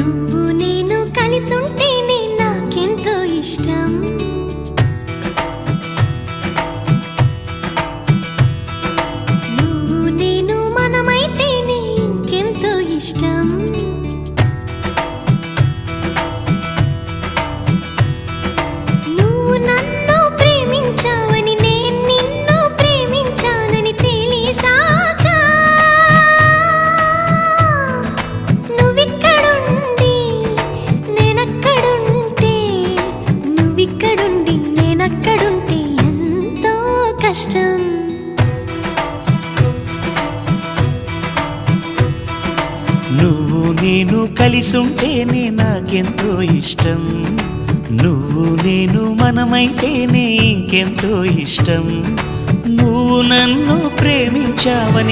నువ్వు నేను కలిసుంటేనే నాకెంతో ఇష్టం. నువ్వు నేను మనమైతేనే ఇంకెంతో ఇష్టం. నువ్వు నన్ను ప్రేమించావని నేను నిన్ను ప్రేమించానని తెలిసాక నువ్విక్కడుండి నేనక్కడుంటే నువ్విక్కడుండి నేనక్కడుంటే ఎంతో కష్టం. నువ్వు నేను కలిసుంటేనే నాకెంతో ఇష్టం. నువ్వు నేను మనమైతేనే ఇంకెంతో ఇష్టం. నువ్వు నన్ను ప్రేమించావని